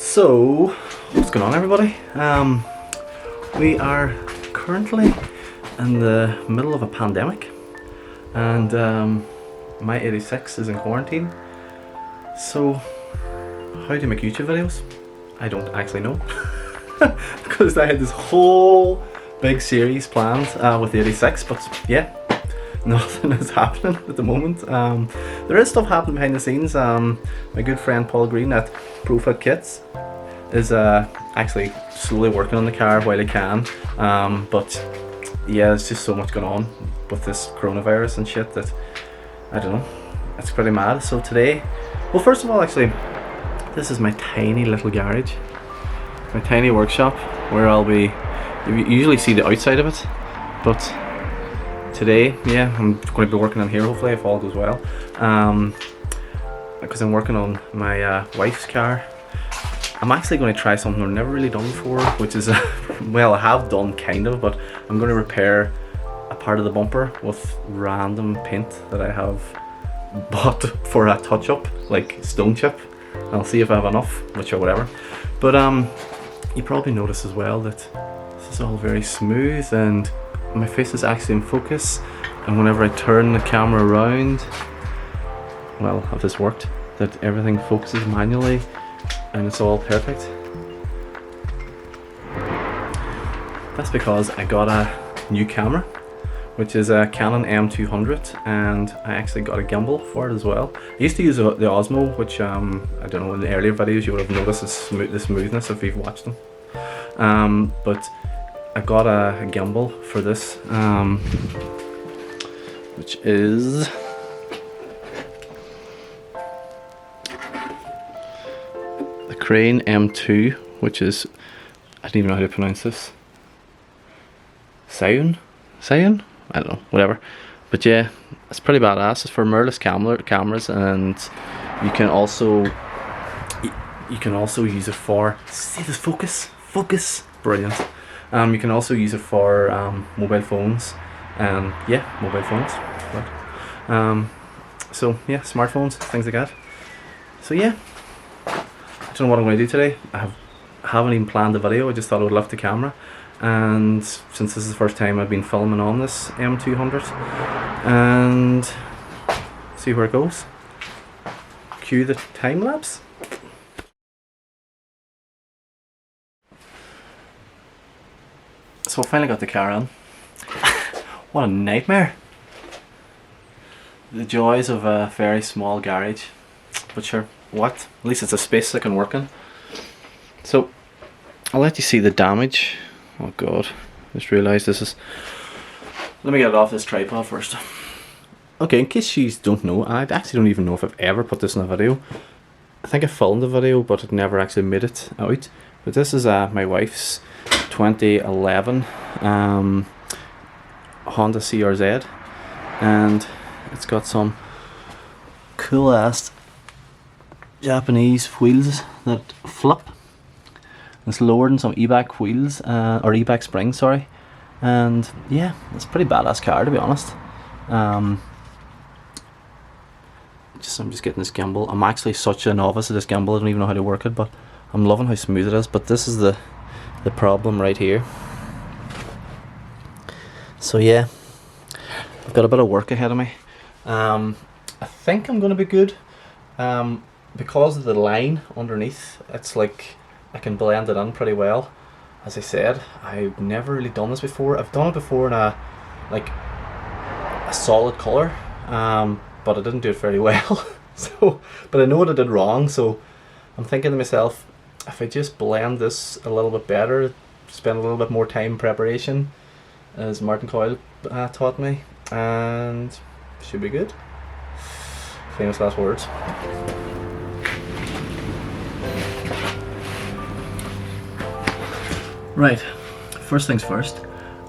So, what's going on, everybody? We are currently in the middle of a pandemic, and my 86 is in quarantine. So, how do you make YouTube videos? I don't actually know, because I had this whole big series planned with the 86, but yeah, nothing is happening at the moment. There is stuff happening behind the scenes. My good friend Paul Green at ProFit Kits is actually slowly working on the car while he can. But yeah, there's just so much going on with this coronavirus and shit that I don't know. It's pretty mad. So today, well, first of all, actually, this is my tiny little garage, my tiny workshop where I'll be. You usually see the outside of it, but today, yeah, I'm going to be working on here hopefully if all goes well, because I'm working on my wife's car. I'm actually going to try something I've never really done before, which is, well, I have done kind of, but I'm going to repair a part of the bumper with random paint that I have bought for a touch-up, like stone chip. I'll see if I have enough, which or whatever. But you probably notice as well that this is all very smooth and my face is actually in focus, and whenever I turn the camera around, well, if this worked, that everything focuses manually and it's all perfect. That's because I got a new camera, which is a Canon M200, and I actually got a gimbal for it as well. I used to use the Osmo, which I don't know, in the earlier videos you would have noticed the smoothness if you've watched them. But I got a gimbal for this, which is the Crane M2, which is, I don't even know how to pronounce this. Shaun? I don't know, whatever. But yeah, it's pretty badass. It's for mirrorless cameras, and you can also use it for, see this focus, brilliant. You can also use it for mobile phones, and yeah, mobile phones. But, so yeah, smartphones, things like that. So yeah, I don't know what I'm going to do today. I haven't even planned the video. I just thought I would lift the camera, and since this is the first time I've been filming on this M200, and see where it goes. Cue the time lapse. So I finally got the car on. What a nightmare. The joys of a very small garage. But sure, what? At least it's a space I can work in. So, I'll let you see the damage. Oh god, just realised this is... Let me get it off this tripod first. Okay, in case you don't know, I actually don't even know if I've ever put this in a video. I think I filmed the video, but it never actually made it out. But this is my wife's 2011 Honda CRZ, and it's got some cool ass Japanese wheels that flip. It's lowered in some e-back wheels, or e-back springs, sorry, and yeah, it's a pretty badass car, to be honest. I'm just getting this gimbal. I'm actually such a novice at this gimbal, I don't even know how to work it, but I'm loving how smooth it is. But this is the problem right here. So yeah, I've got a bit of work ahead of me. I think I'm going to be good, because of the line underneath. It's like I can blend it in pretty well. As I said, I've never really done this before. I've done it before in a solid colour, but I didn't do it very well. So, but I know what I did wrong, so I'm thinking to myself, if I just blend this a little bit better, spend a little bit more time in preparation, as Martin Coyle taught me, and should be good. Famous last words. Right, first things first,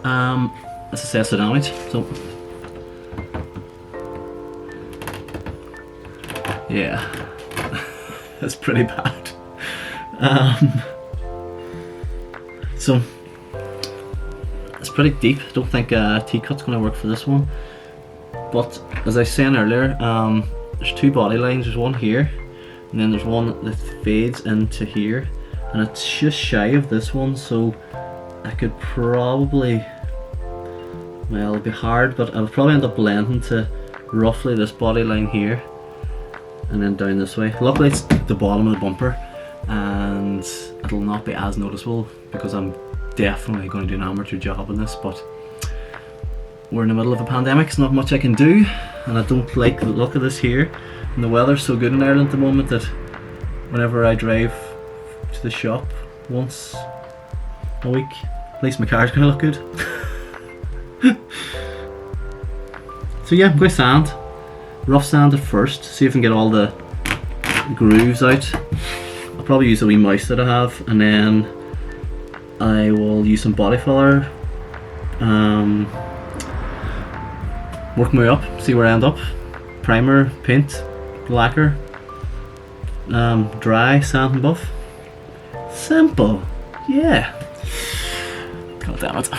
let's assess the damage. So, yeah, that's pretty bad. So it's pretty deep. I don't think a T-cut's going to work for this one, but as I was saying earlier, there's two body lines. There's one here, and then there's one that fades into here, and it's just shy of this one, so I could probably, well, it'd be hard, but I'll probably end up blending to roughly this body line here and then down this way. Luckily it's the bottom of the bumper and it'll not be as noticeable because I'm definitely going to do an amateur job on this, but we're in the middle of a pandemic, there's not much I can do, and I don't like the look of this here, and the weather's so good in Ireland at the moment that whenever I drive to the shop once a week, at least my car's going to look good. So yeah, I'm going to sand, rough sand at first, see if I can get all the grooves out. I'll probably use a wee mouse that I have, and then I will use some body filler, work my way up, see where I end up. Primer, paint, lacquer, dry, sand and buff. Simple, yeah. God damn it.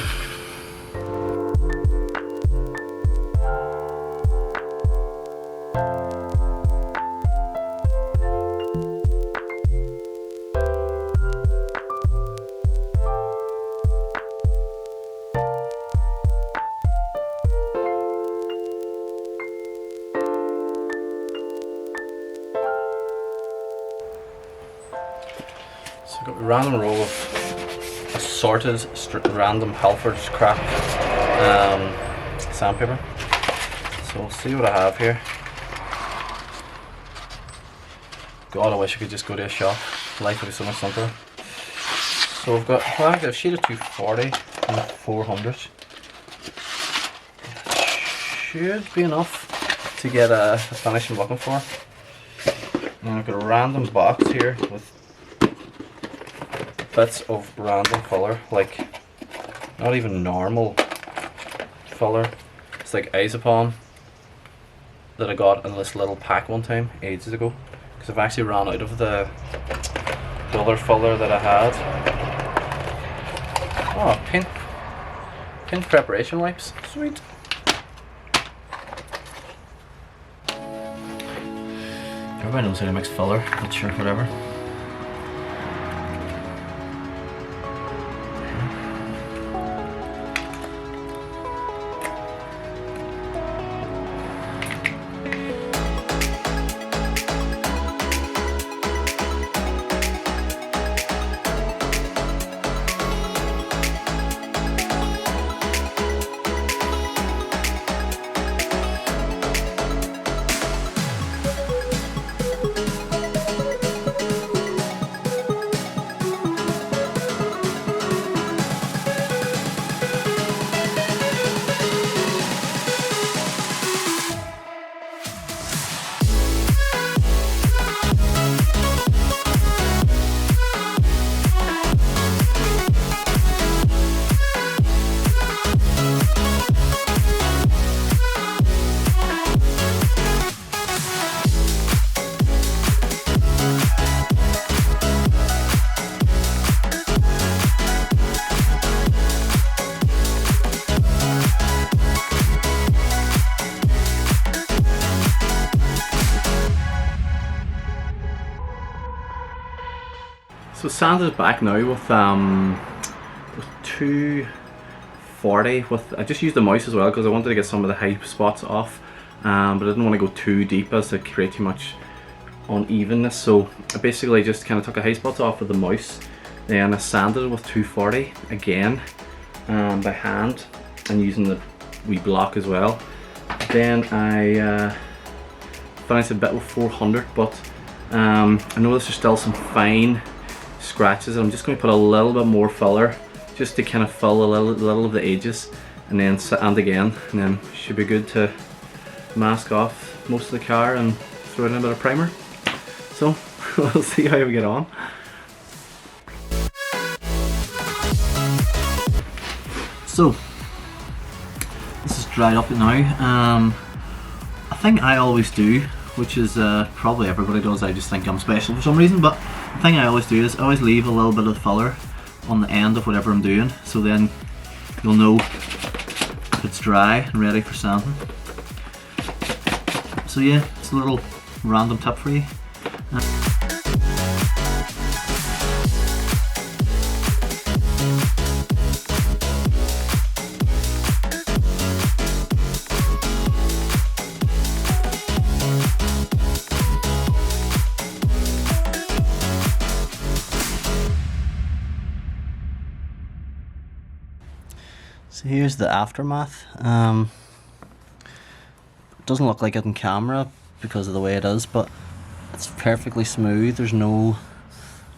So I've got a random row of assorted random Halfords crap sandpaper. So we'll see what I have here. God, I wish I could just go to a shop. Life would be so much simpler. So we've got a sheet of 240 and a 400. Should be enough to get a finish I'm looking for. And I've got a random box here with bits of random filler, like not even normal filler. It's like Isopon that I got in this little pack one time ages ago, because I've actually ran out of the other filler that I had. Oh, paint preparation wipes, sweet. Everybody knows how to mix filler, but sure, whatever. So sanded it back now with 240. I just used the mouse as well because I wanted to get some of the high spots off, but I didn't want to go too deep as to create too much unevenness. So I basically just kind of took the high spots off with the mouse, then I sanded it with 240 again by hand and using the wee block as well. Then I finished a bit with 400, but I noticed there's still some fine scratches, and I'm just going to put a little bit more filler just to kind of fill a little of the edges, and then sand again, and then should be good to mask off most of the car and throw in a bit of primer. So we'll see how we get on. So this is dried up now. A thing I always do, which is probably everybody does, I just think I'm special for some reason, but the thing I always do is I always leave a little bit of filler on the end of whatever I'm doing, so then you'll know if it's dry and ready for sanding. So yeah, it's a little random tip for you. So here's the aftermath. It doesn't look like it in camera because of the way it is, but it's perfectly smooth. There's no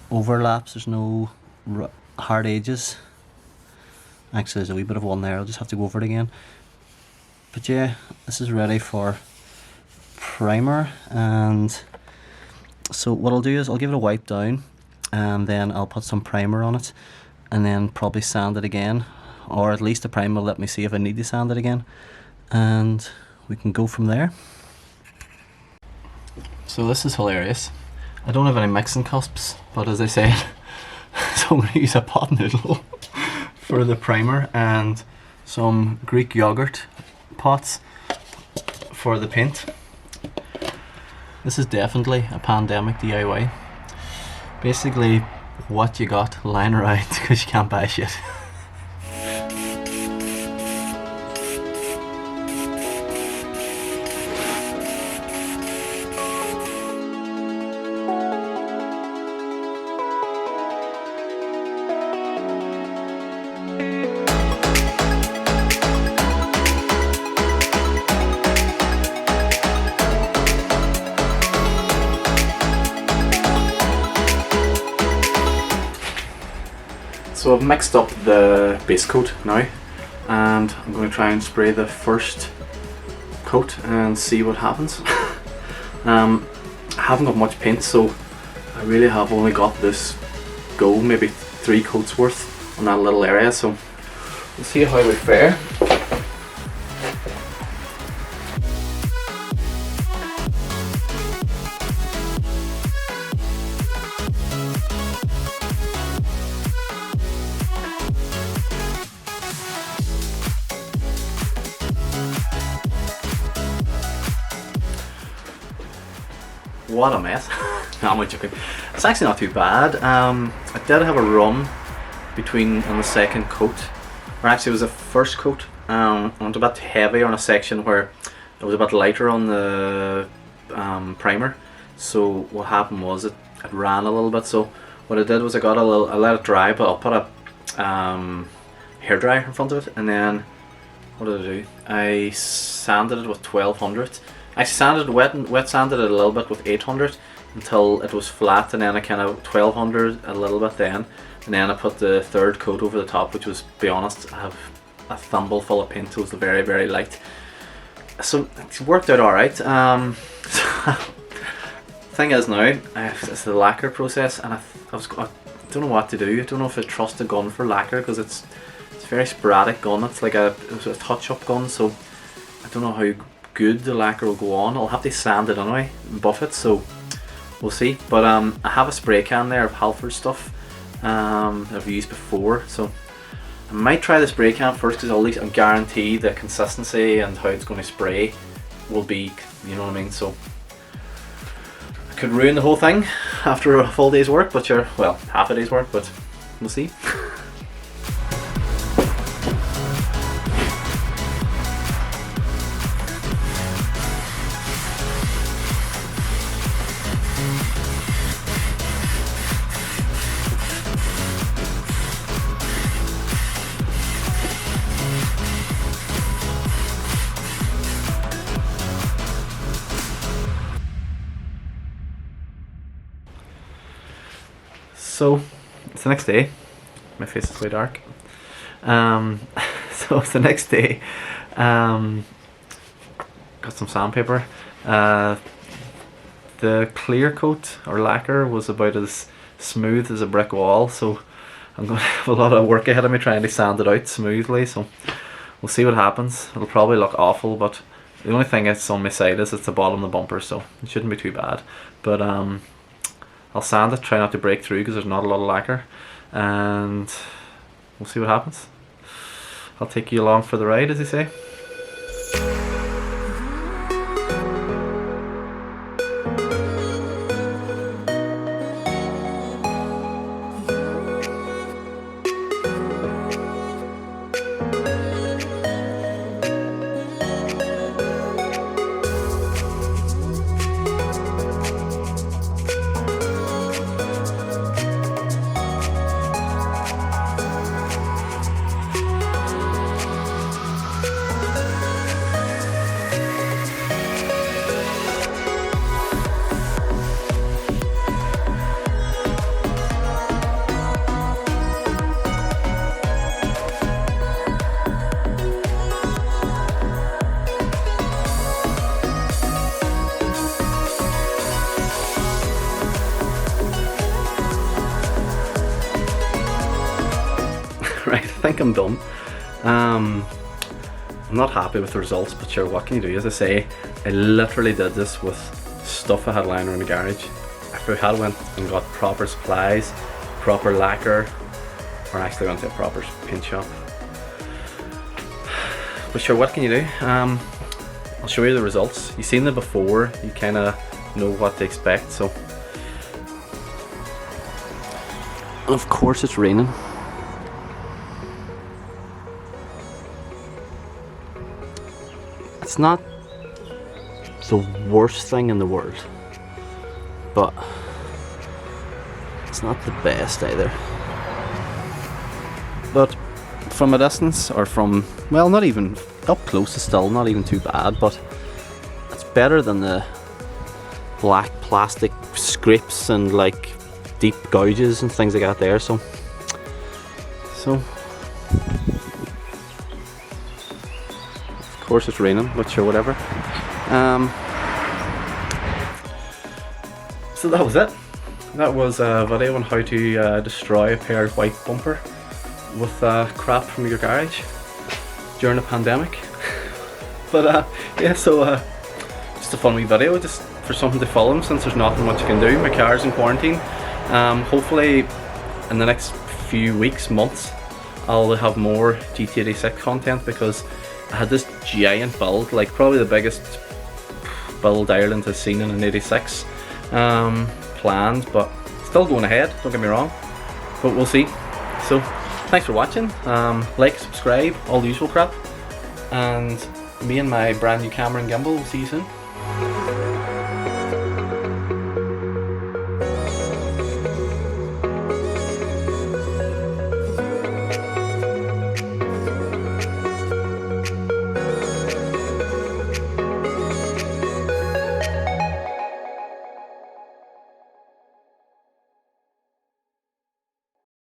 overlaps, there's no hard edges. Actually, there's a wee bit of one there, I'll just have to go over it again. But yeah, this is ready for primer. And so what I'll do is I'll give it a wipe down, and then I'll put some primer on it, and then probably sand it again, or at least the primer will let me see if I need to sand it again, and we can go from there. So this is hilarious. I don't have any mixing cups, but as I said, so I'm going to use a pot noodle for the primer and some Greek yogurt pots for the paint. This is definitely a pandemic DIY. Basically what you got lying around because you can't buy shit. So I've mixed up the base coat now, and I'm going to try and spray the first coat and see what happens. I haven't got much paint, so I really have only got this go, maybe 3 coats worth on that little area, so we'll see how we fare. What a mess. No, I'm joking. It's actually not too bad. I did have a run between on the second coat, or actually it was the first coat. I went a bit heavy on a section where it was a bit lighter on the primer. So what happened was it ran a little bit. So what I did was I let it dry, but I'll put a hairdryer in front of it, and then what did I do? I sanded it with 1200. I wet sanded it a little bit with 800 until it was flat, and then I kind of 1200 a little bit then, and then I put the third coat over the top, which was, to be honest, I have a thimble full of paint, so it was very, very light. So it worked out alright. Thing is now, it's the lacquer process, and I don't know what to do. I don't know if I trust the gun for lacquer because it's a very sporadic gun. It's like it was a touch-up gun, so I don't know how good the lacquer will go on. I'll have to sand it anyway and buff it, so we'll see. But I have a spray can there of Halford stuff I've used before, so I might try the spray can first because at least I guarantee the consistency and how it's going to spray will be, you know what I mean. So I could ruin the whole thing after a full day's work, but sure, well, half a day's work, but we'll see. So it's the next day. My face is way dark. So it's the next day. Got some sandpaper. The clear coat or lacquer was about as smooth as a brick wall, so I'm going to have a lot of work ahead of me trying to sand it out smoothly. So we'll see what happens. It'll probably look awful, but the only thing that's on my side is it's the bottom of the bumper, so it shouldn't be too bad. But I'll sand it, try not to break through because there's not a lot of lacquer, and we'll see what happens. I'll take you along for the ride, as they say. Right, I think I'm done. I'm not happy with the results, but sure, what can you do? As I say, I literally did this with stuff I had lying around the garage. If I had went and got proper supplies, proper lacquer, or actually went to a proper paint shop. But sure, what can you do? I'll show you the results. You've seen them before, you kind of know what to expect. So, and of course it's raining. It's not the worst thing in the world, but it's not the best either. But from a distance, or from, well, not even up close, is still not even too bad, but it's better than the black plastic scrapes and like deep gouges and things like that there. So of course it's raining, but sure, whatever. So that was it. That was a video on how to destroy a pair of white bumper with crap from your garage during a pandemic. But yeah, so just a fun wee video, just for something to film since there's nothing much you can do. My car's in quarantine. Hopefully in the next few weeks, months, I'll have more GT86 content, because I had this giant build, like probably the biggest build Ireland has seen in an 86, planned, but still going ahead, don't get me wrong, but we'll see. So thanks for watching. Like, subscribe, all the usual crap, and me and my brand new camera and gimbal will see you soon.